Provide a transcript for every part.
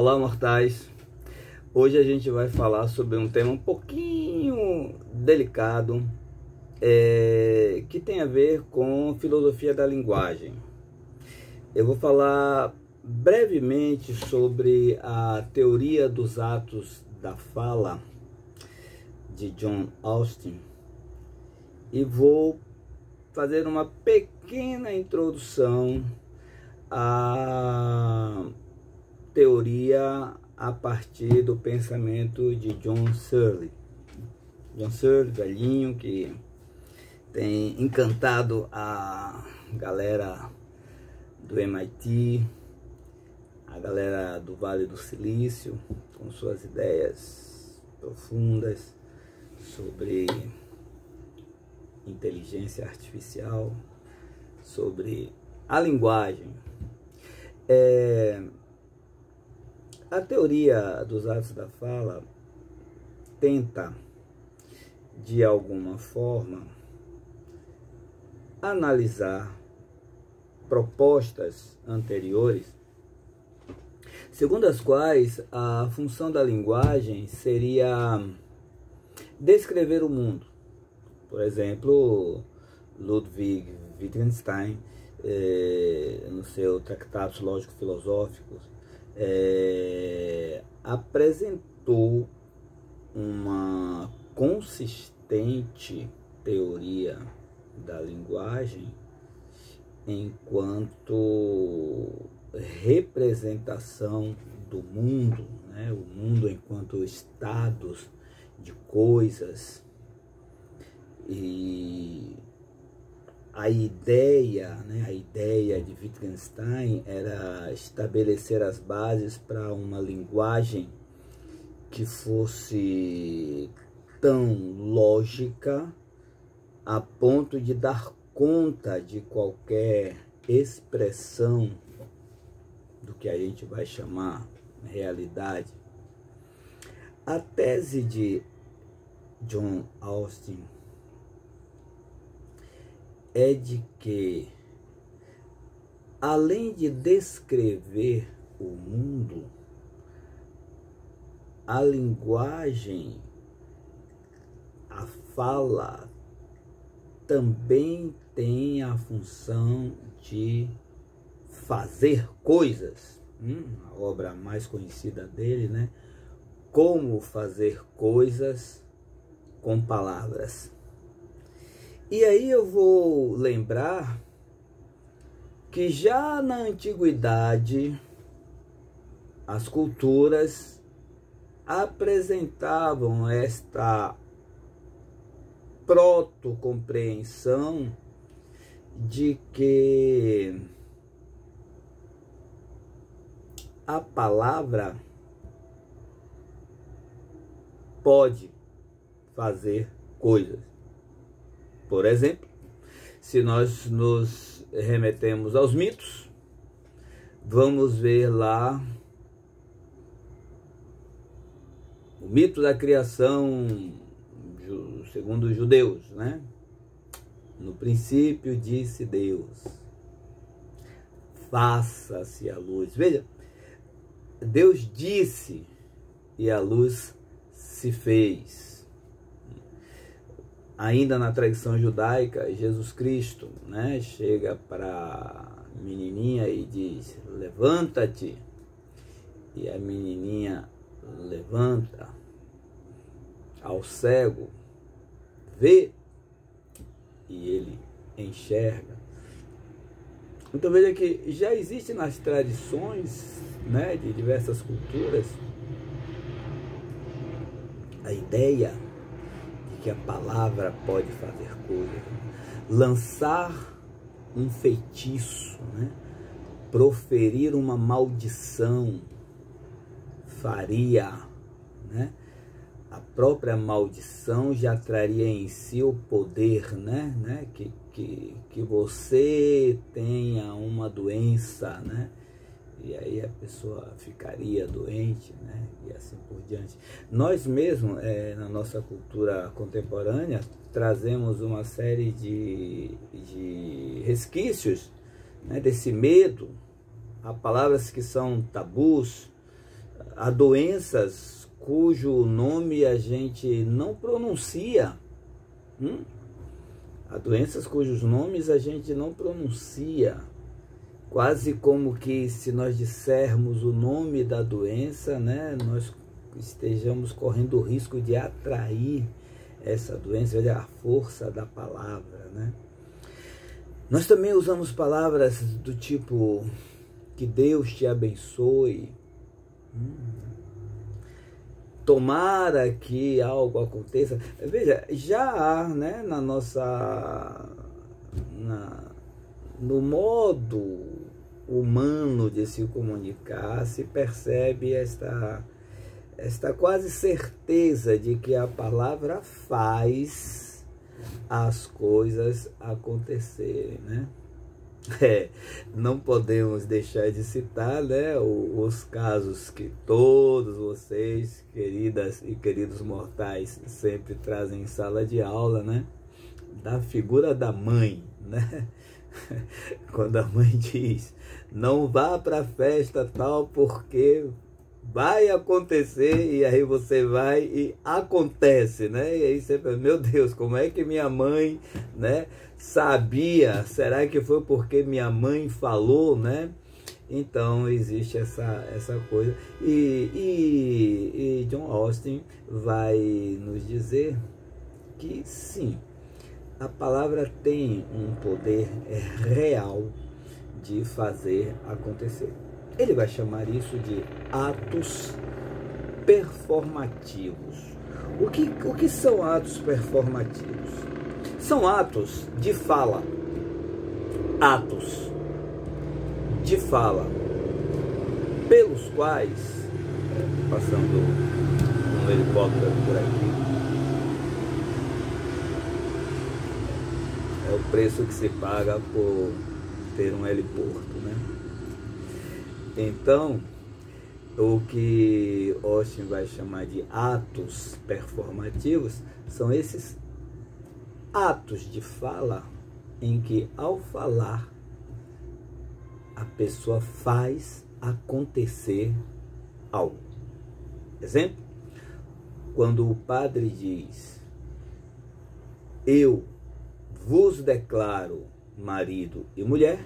Olá, mortais! Hoje a gente vai falar sobre um tema um pouquinho delicado, que tem a ver com filosofia da linguagem. Eu vou falar brevemente sobre a teoria dos atos da fala de John Austin e vou fazer uma pequena introdução à teoria a partir do pensamento de John Searle. John Searle, velhinho, que tem encantado a galera do MIT, a galera do Vale do Silício, com suas ideias profundas sobre inteligência artificial, sobre a linguagem. A teoria dos atos da fala tenta, de alguma forma, analisar propostas anteriores, segundo as quais a função da linguagem seria descrever o mundo. Por exemplo, Ludwig Wittgenstein, no seu Tratados Lógico-Filosóficos, apresentou uma consistente teoria da linguagem enquanto representação do mundo, né? O mundo enquanto estados de coisas. E a ideia de Wittgenstein era estabelecer as bases para uma linguagem que fosse tão lógica a ponto de dar conta de qualquer expressão do que a gente vai chamar realidade. A tese de John Austin é de que, além de descrever o mundo, a linguagem, a fala, também tem a função de fazer coisas. A obra mais conhecida dele, né? Como fazer coisas com palavras. E aí eu vou lembrar que já na antiguidade as culturas apresentavam esta proto-compreensão de que a palavra pode fazer coisas. Por exemplo, se nós nos remetemos aos mitos, vamos ver lá o mito da criação segundo os judeus, né? No princípio disse Deus, faça-se a luz. Veja, Deus disse e a luz se fez. Ainda na tradição judaica, Jesus Cristo, né, chega para a menininha e diz, levanta-te. E a menininha levanta. Ao cego, vê, e ele enxerga. Então veja que já existe nas tradições, né, de diversas culturas a ideia que a palavra pode fazer coisas, lançar um feitiço, né? Proferir uma maldição faria, né? A própria maldição já traria em si o poder, né? Que você tenha uma doença, né? E aí a pessoa ficaria doente, né? E assim por diante. Nós mesmos, na nossa cultura contemporânea, trazemos uma série de resquícios, né, desse medo a palavras que são tabus, Há doenças cujo nome a gente não pronuncia. Há doenças cujos nomes a gente não pronuncia. Quase como que se nós dissermos o nome da doença, né, nós estejamos correndo o risco de atrair essa doença. Olha a força da palavra, né? Nós também usamos palavras do tipo que Deus te abençoe. Tomara que algo aconteça. Veja, já há, né, no modo humano de se comunicar, se percebe esta quase certeza de que a palavra faz as coisas acontecerem, né? Não podemos deixar de citar, né, os casos que todos vocês, queridas e queridos mortais, sempre trazem em sala de aula, né? Da figura da mãe, né? Quando a mãe diz, não vá para a festa tal porque vai acontecer, e aí você vai e acontece, né? E aí você pensa, meu Deus, como é que minha mãe, né, sabia? Será que foi porque minha mãe falou, né? Então existe essa coisa. E John Austin vai nos dizer que sim, a palavra tem um poder real de fazer acontecer. Ele vai chamar isso de atos performativos. O que são atos performativos? São atos de fala. Atos de fala, pelos quais, passando um helicóptero por aqui, é o preço que se paga por ter um heliporto, né? Então, o que Austin vai chamar de atos performativos são esses atos de fala em que, ao falar, a pessoa faz acontecer algo. Exemplo, quando o padre diz, eu vos declaro marido e mulher,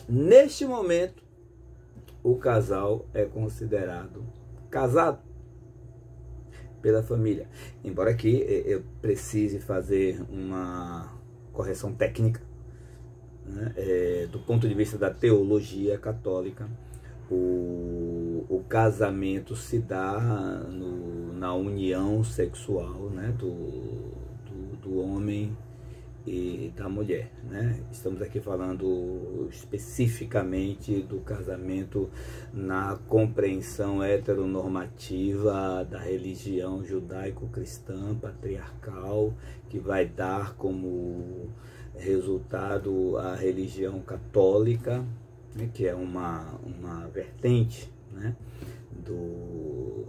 neste momento, o casal é considerado casado pela família. Embora aqui eu precise fazer uma correção técnica, né? Do ponto de vista da teologia católica, o casamento se dá na união sexual, né, do homem e da mulher, né? Estamos aqui falando especificamente do casamento na compreensão heteronormativa da religião judaico-cristã patriarcal, que vai dar como resultado a religião católica, né, que é uma vertente, né, do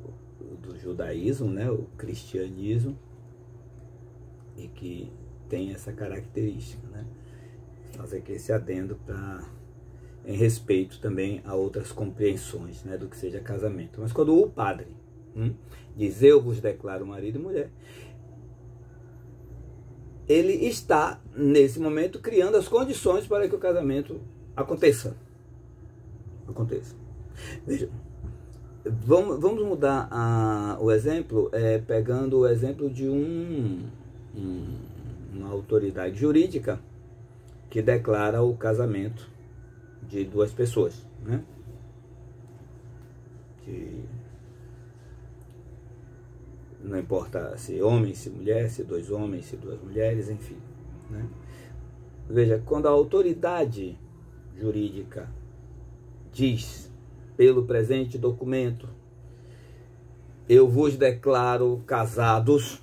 judaísmo, né, o cristianismo, e que tem essa característica, né? Fazer aqui esse adendo em respeito também a outras compreensões, né, do que seja casamento. Mas quando o padre diz, eu vos declaro marido e mulher, ele está, nesse momento, criando as condições para que o casamento aconteça. Veja, vamos mudar o exemplo, pegando o exemplo de uma autoridade jurídica que declara o casamento de duas pessoas, né? Não importa se homem, se mulher, se dois homens, se duas mulheres, enfim, né? Veja, quando a autoridade jurídica diz, pelo presente documento, eu vos declaro casados,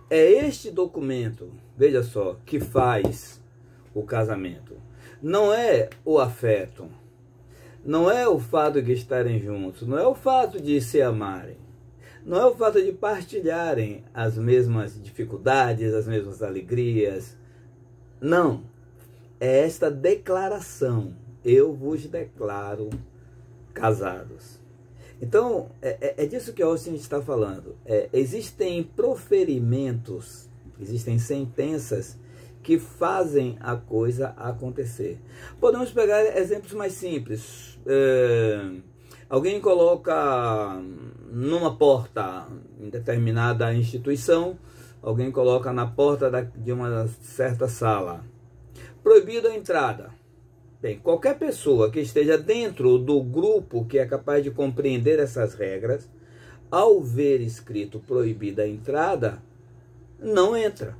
é este documento, veja só, que faz o casamento. Não é o afeto, não é o fato de estarem juntos, não é o fato de se amarem, não é o fato de partilharem as mesmas dificuldades, as mesmas alegrias. Não, é esta declaração, eu vos declaro casados. Então, é disso que Austin está falando. Existem proferimentos, existem sentenças que fazem a coisa acontecer. Podemos pegar exemplos mais simples. Alguém coloca numa porta em determinada instituição, alguém coloca na porta de uma certa sala: proibida a entrada. Bem, qualquer pessoa que esteja dentro do grupo que é capaz de compreender essas regras, ao ver escrito proibida a entrada, não entra.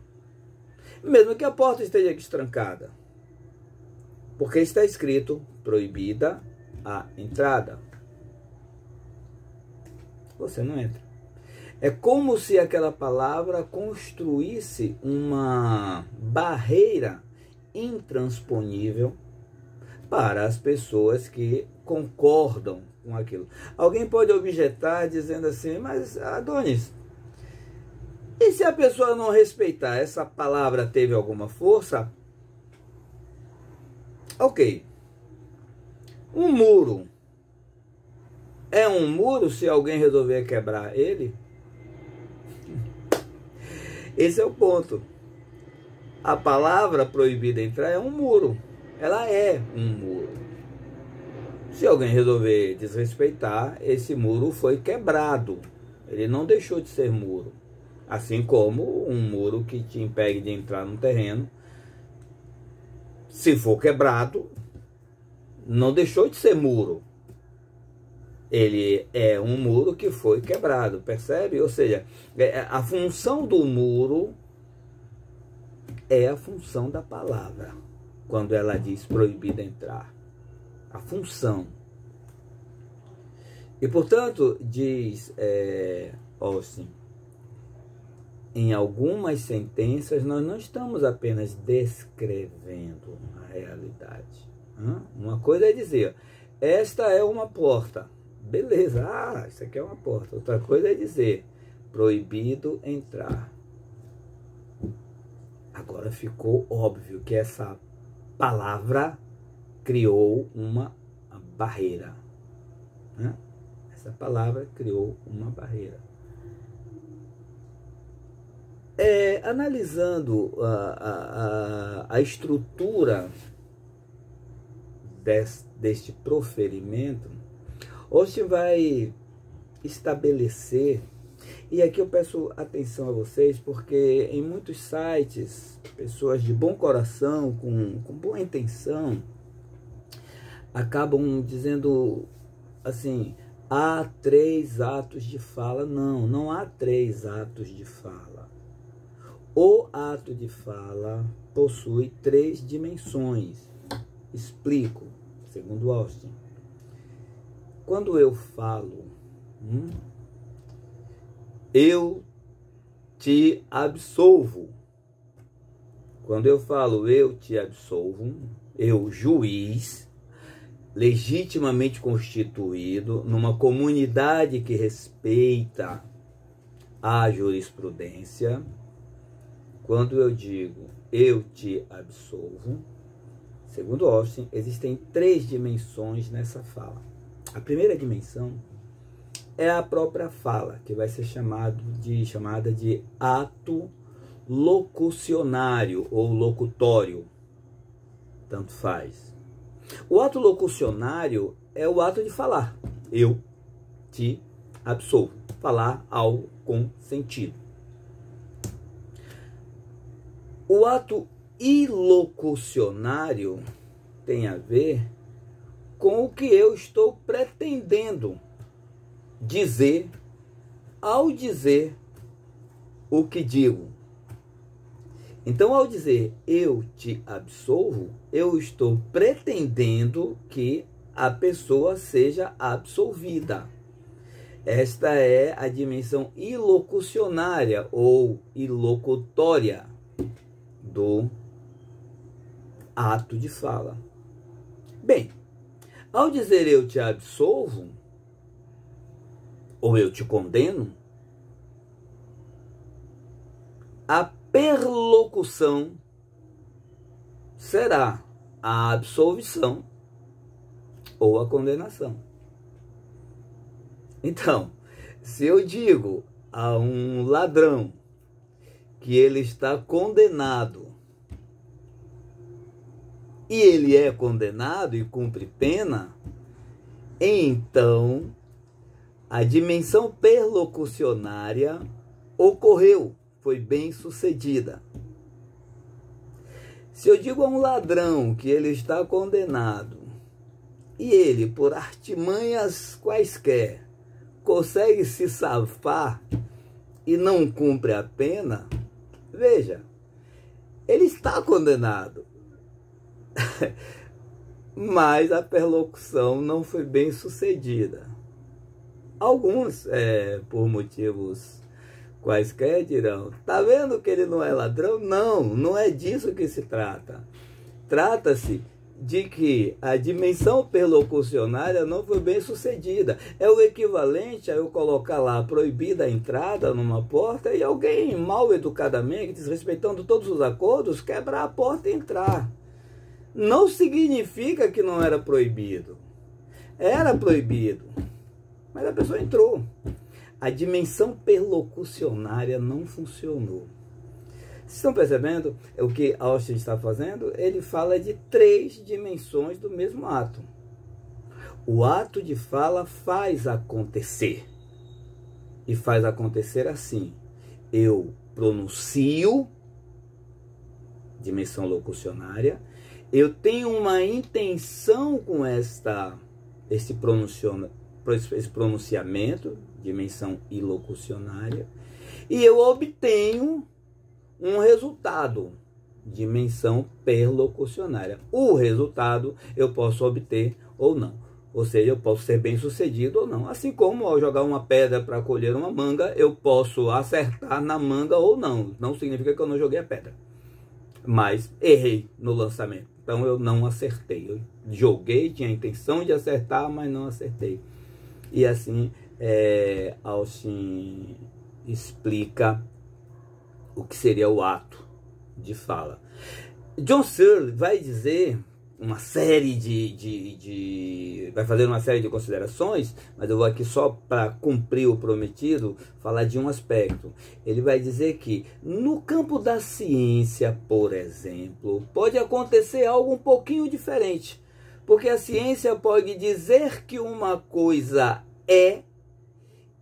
Mesmo que a porta esteja destrancada, porque está escrito proibida a entrada, você não entra. É como se aquela palavra construísse uma barreira intransponível para as pessoas que concordam com aquilo. Alguém pode objetar dizendo assim: mas Adonis, e se a pessoa não respeitar? Essa palavra teve alguma força? Ok. Um muro é um muro se alguém resolver quebrar ele? Esse é o ponto. A palavra proibida entrar é um muro. Ela é um muro. Se alguém resolver desrespeitar, esse muro foi quebrado. Ele não deixou de ser muro. Assim como um muro que te impede de entrar no terreno, se for quebrado, não deixou de ser muro. Ele é um muro que foi quebrado, percebe? Ou seja, a função do muro é a função da palavra. Quando ela diz proibida entrar, a função. E portanto, diz Austin, em algumas sentenças nós não estamos apenas descrevendo a realidade. Uma coisa é dizer: esta é uma porta. Beleza, isso aqui é uma porta. Outra coisa é dizer: proibido entrar. Agora ficou óbvio que essa palavra criou uma barreira. Essa palavra criou uma barreira. Analisando a estrutura deste proferimento, Austin vai estabelecer, e aqui eu peço atenção a vocês, porque em muitos sites, pessoas de bom coração, com boa intenção, acabam dizendo assim: há 3 atos de fala. Não, não há 3 atos de fala. O ato de fala possui 3 dimensões. Explico, segundo Austin. Quando eu falo, eu te absolvo. Quando eu falo eu te absolvo, eu, juiz, legitimamente constituído, numa comunidade que respeita a jurisprudência, quando eu digo eu te absolvo, segundo Austin, existem 3 dimensões nessa fala. A primeira dimensão é a própria fala, que vai ser chamada de ato locucionário ou locutório, tanto faz. O ato locucionário é o ato de falar. Eu te absolvo. Falar algo com sentido. O ato ilocucionário tem a ver com o que eu estou pretendendo dizer ao dizer o que digo. Então, ao dizer eu te absolvo, eu estou pretendendo que a pessoa seja absolvida. Esta é a dimensão ilocucionária ou ilocutória do ato de fala. Bem, ao dizer eu te absolvo, ou eu te condeno, a perlocução será a absolvição ou a condenação. Então, se eu digo a um ladrão que ele está condenado, e ele é condenado e cumpre pena, então a dimensão perlocucionária ocorreu, foi bem sucedida. Se eu digo a um ladrão que ele está condenado, e ele, por artimanhas quaisquer, consegue se safar e não cumpre a pena, veja, ele está condenado. Mas a perlocução não foi bem sucedida. Alguns, por motivos quaisquer, dirão: tá vendo que ele não é ladrão? Não, não é disso que se trata. Trata-se de que a dimensão perlocucionária não foi bem sucedida. É o equivalente a eu colocar lá proibida a entrada numa porta e alguém mal educadamente, desrespeitando todos os acordos, quebrar a porta e entrar. Não significa que não era proibido. Era proibido, mas a pessoa entrou. A dimensão perlocucionária não funcionou. Vocês estão percebendo o que Austin está fazendo? Ele fala de 3 dimensões do mesmo ato. O ato de fala faz acontecer. E faz acontecer assim. Eu pronuncio, dimensão locucionária. Eu tenho uma intenção com esse pronunciamento, dimensão ilocucionária, e eu obtenho um resultado, dimensão perlocucionária. O resultado eu posso obter ou não, ou seja, eu posso ser bem sucedido ou não. Assim como ao jogar uma pedra para colher uma manga, eu posso acertar na manga ou não. Não significa que eu não joguei a pedra, mas errei no lançamento. Então eu não acertei. Eu joguei, tinha a intenção de acertar, mas não acertei. E assim, Austin explica o que seria o ato de fala. John Searle vai dizer uma série vai fazer uma série de considerações, mas eu vou aqui só para cumprir o prometido, falar de um aspecto. Ele vai dizer que no campo da ciência, por exemplo, pode acontecer algo um pouquinho diferente, porque a ciência pode dizer que uma coisa é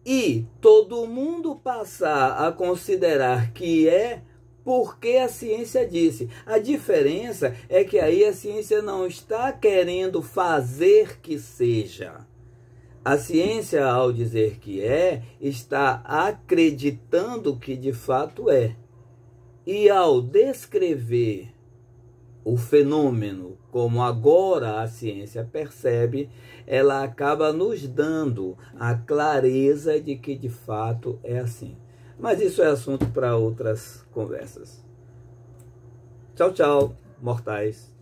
e todo mundo passar a considerar que é porque a ciência disse. A diferença é que aí a ciência não está querendo fazer que seja. A ciência, ao dizer que é, está acreditando que de fato é. E ao descrever o fenômeno como agora a ciência percebe, ela acaba nos dando a clareza de que de fato é assim. Mas isso é assunto para outras conversas. Tchau, tchau, mortais.